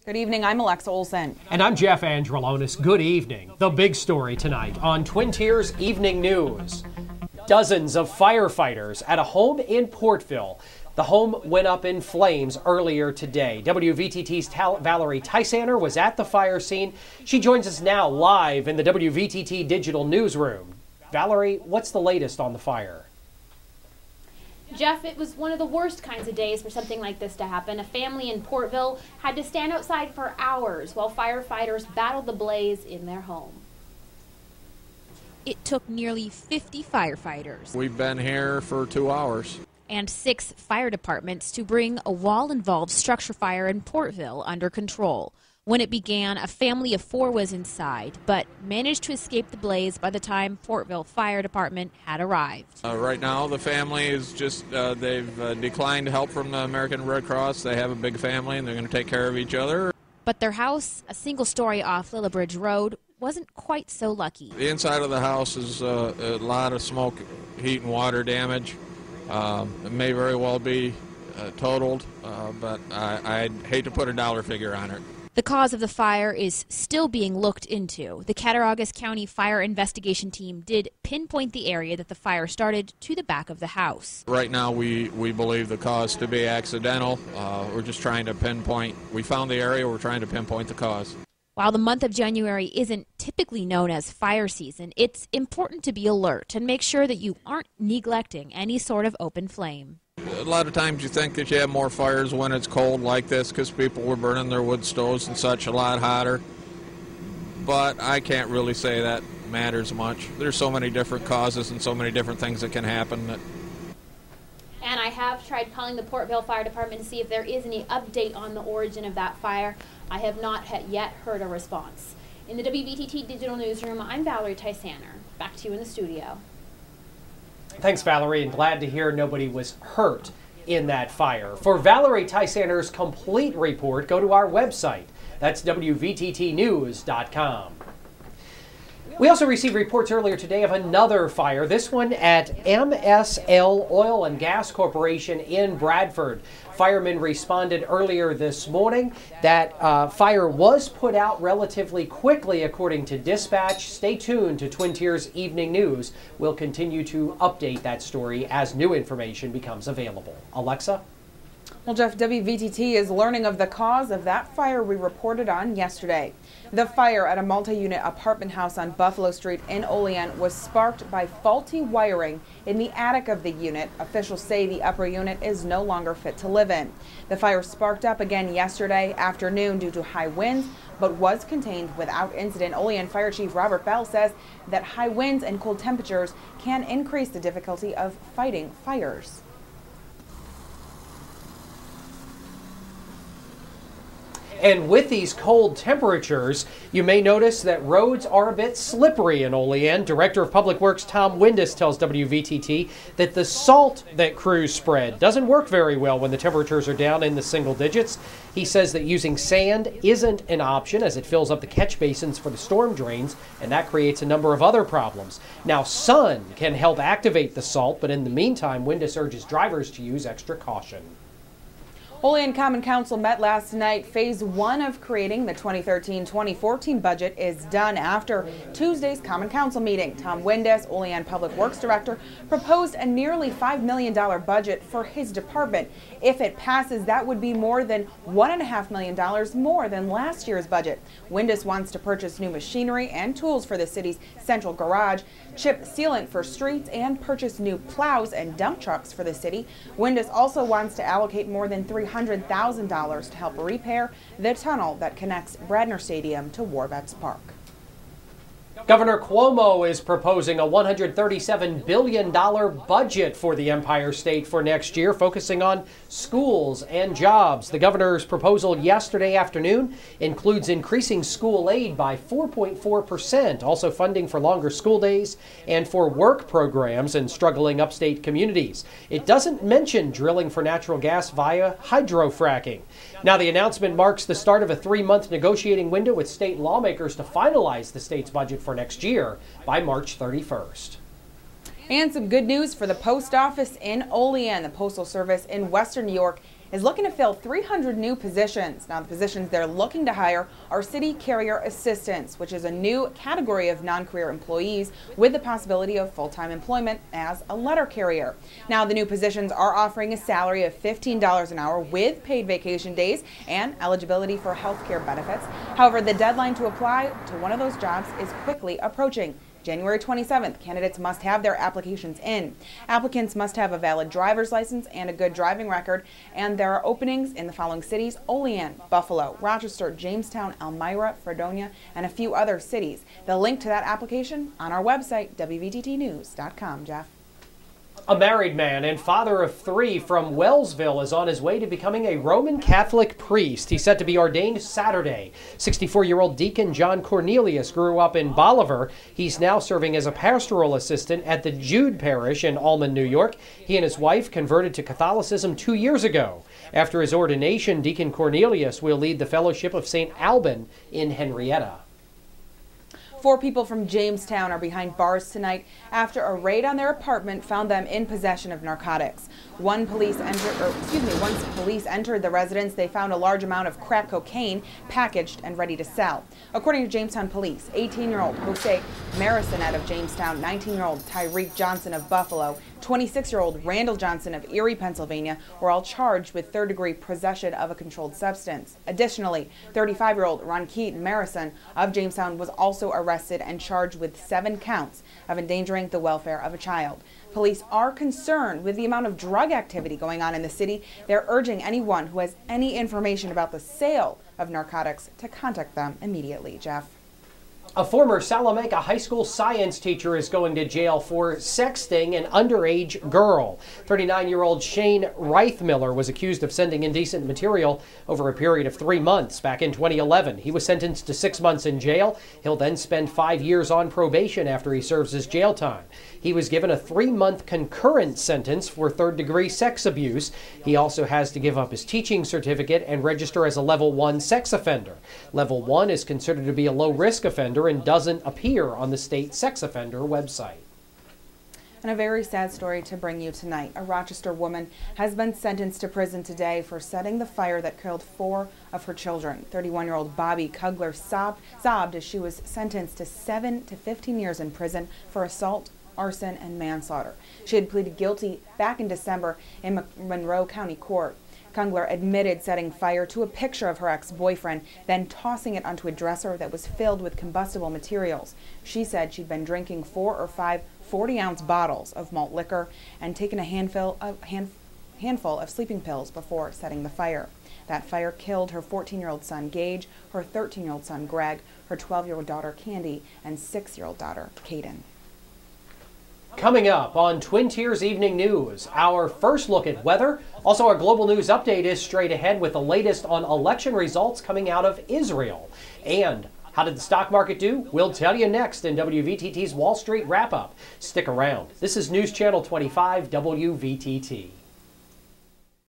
Good evening, I'm Alexa Olson. And I'm Jeff Angelonis. Good evening. The big story tonight on Twin Tiers Evening News. Dozens of firefighters at a home in Portville. The home went up in flames earlier today. WVTT's Valerie Tysaner was at the fire scene. She joins us now live in the WVTT digital newsroom. Valerie, what's the latest on the fire? Jeff, it was one of the worst kinds of days for something like this to happen. A family in Portville had to stand outside for hours while firefighters battled the blaze in their home. It took nearly 50 firefighters. We've been here for 2 hours. And 6 fire departments to bring a wall-involved structure fire in Portville under control. When it began, a family of 4 was inside, but managed to escape the blaze by the time Portville Fire Department had arrived. Right now, the family is just, they've declined help from the American Red Cross. They have a big family, and they're going to take care of each other. But their house, a single story off Lillibridge Road, wasn't quite so lucky. The inside of the house is a lot of smoke, heat, and water damage. It may very well be totaled, but I'd hate to put a dollar figure on it. The cause of the fire is still being looked into. The Cattaraugus County Fire Investigation Team did pinpoint the area that the fire started to the back of the house. Right now we believe the cause to be accidental. We're just trying to pinpoint. We found the area, we're trying to pinpoint the cause. While the month of January isn't typically known as fire season, it's important to be alert and make sure that you aren't neglecting any sort of open flame. A lot of times you think that you have more fires when it's cold like this because people were burning their wood stoves and such a lot hotter. But I can't really say that matters much. There's so many different causes and so many different things that can happen. And I have tried calling the Portville Fire Department to see if there is any update on the origin of that fire. I have not yet heard a response. In the WVTT digital newsroom, I'm Valerie Tysaner. Back to you in the studio. Thanks, Valerie, and glad to hear nobody was hurt in that fire. For Valerie Tysaner's complete report, go to our website. That's WVTTnews.com. We also received reports earlier today of another fire, this one at MSL Oil and Gas Corporation in Bradford. Firemen responded earlier this morning. That fire was put out relatively quickly, according to dispatch. Stay tuned to Twin Tiers Evening News. We'll continue to update that story as new information becomes available. Alexa? Well, Jeff, WVTT is learning of the cause of that fire we reported on yesterday. The fire at a multi-unit apartment house on Buffalo Street in Olean was sparked by faulty wiring in the attic of the unit. Officials say the upper unit is no longer fit to live in. The fire sparked up again yesterday afternoon due to high winds, but was contained without incident. Olean Fire Chief Robert Bell says that high winds and cold temperatures can increase the difficulty of fighting fires. And with these cold temperatures, you may notice that roads are a bit slippery in Olean. Director of Public Works Tom Windus tells WVTT that the salt that crews spread doesn't work very well when the temperatures are down in the single digits. He says that using sand isn't an option as it fills up the catch basins for the storm drains, and that creates a number of other problems. Now, sun can help activate the salt, but in the meantime, Windus urges drivers to use extra caution. Olean Common Council met last night. Phase 1 of creating the 2013-2014 budget is done after Tuesday's Common Council meeting. Tom Windus, Olean Public Works Director, proposed a nearly $5 million budget for his department. If it passes, that would be more than $1.5 million more than last year's budget. Windus wants to purchase new machinery and tools for the city's central garage, chip sealant for streets, and purchase new plows and dump trucks for the city. Windus also wants to allocate more than $300,000 to help repair the tunnel that connects Bradner Stadium to War Vets Park. Governor Cuomo is proposing a $137 billion budget for the Empire State for next year, focusing on schools and jobs. The governor's proposal yesterday afternoon includes increasing school aid by 4.4%, also funding for longer school days and for work programs in struggling upstate communities. It doesn't mention drilling for natural gas via hydrofracking. Now, the announcement marks the start of a 3-month negotiating window with state lawmakers to finalize the state's budget for next year by March 31st. And some good news for the post office in Olean. The Postal Service in Western New York is looking to fill 300 new positions. Now, the positions they're looking to hire are city carrier assistants, which is a new category of non-career employees with the possibility of full-time employment as a letter carrier. Now, the new positions are offering a salary of $15 an hour with paid vacation days and eligibility for health care benefits. However, the deadline to apply to one of those jobs is quickly approaching. January 27th, candidates must have their applications in. Applicants must have a valid driver's license and a good driving record, and there are openings in the following cities: Olean, Buffalo, Rochester, Jamestown, Elmira, Fredonia, and a few other cities. The link to that application on our website, wvttnews.com. Jeff. A married man and father of 3 from Wellsville is on his way to becoming a Roman Catholic priest. He's set to be ordained Saturday. 64-year-old Deacon John Cornelius grew up in Bolivar. He's now serving as a pastoral assistant at the Jude Parish in Allman, New York. He and his wife converted to Catholicism 2 years ago. After his ordination, Deacon Cornelius will lead the Fellowship of St. Alban in Henrietta. 4 people from Jamestown are behind bars tonight after a raid on their apartment found them in possession of narcotics. Once police entered the residence, they found a large amount of crack cocaine packaged and ready to sell. According to Jamestown police, 18-year-old Jose Marison out of Jamestown, 19-year-old Tyreek Johnson of Buffalo, 26-year-old Randall Johnson of Erie, Pennsylvania, were all charged with third-degree possession of a controlled substance. Additionally, 35-year-old Ronkeet Marison of Jamestown was also arrested and charged with 7 counts of endangering the welfare of a child. Police are concerned with the amount of drug activity going on in the city. They're urging anyone who has any information about the sale of narcotics to contact them immediately. Jeff. A former Salamanca high school science teacher is going to jail for sexting an underage girl. 39-year-old Shane Reithmiller was accused of sending indecent material over a period of 3 months back in 2011. He was sentenced to 6 months in jail. He'll then spend 5 years on probation after he serves his jail time. He was given a 3-month concurrent sentence for third-degree sex abuse. He also has to give up his teaching certificate and register as a Level 1 sex offender. Level 1 is considered to be a low-risk offender and doesn't appear on the state sex offender website. And a very sad story to bring you tonight. A Rochester woman has been sentenced to prison today for setting the fire that killed 4 of her children. 31-year-old Bobby Kugler sobbed as she was sentenced to 7 to 15 years in prison for assault, arson, and manslaughter. She had pleaded guilty back in December in Monroe County Court. Kungler admitted setting fire to a picture of her ex-boyfriend, then tossing it onto a dresser that was filled with combustible materials. She said she'd been drinking 4 or 5 40-ounce bottles of malt liquor and taken a handful of sleeping pills before setting the fire. That fire killed her 14-year-old son, Gage, her 13-year-old son, Greg, her 12-year-old daughter, Candy, and 6-year-old daughter, Caden. Coming up on Twin Tiers Evening News, our first look at weather. Also, our global news update is straight ahead with the latest on election results coming out of Israel. And how did the stock market do? We'll tell you next in WVTT's Wall Street Wrap-Up. Stick around. This is News Channel 25 WVTT.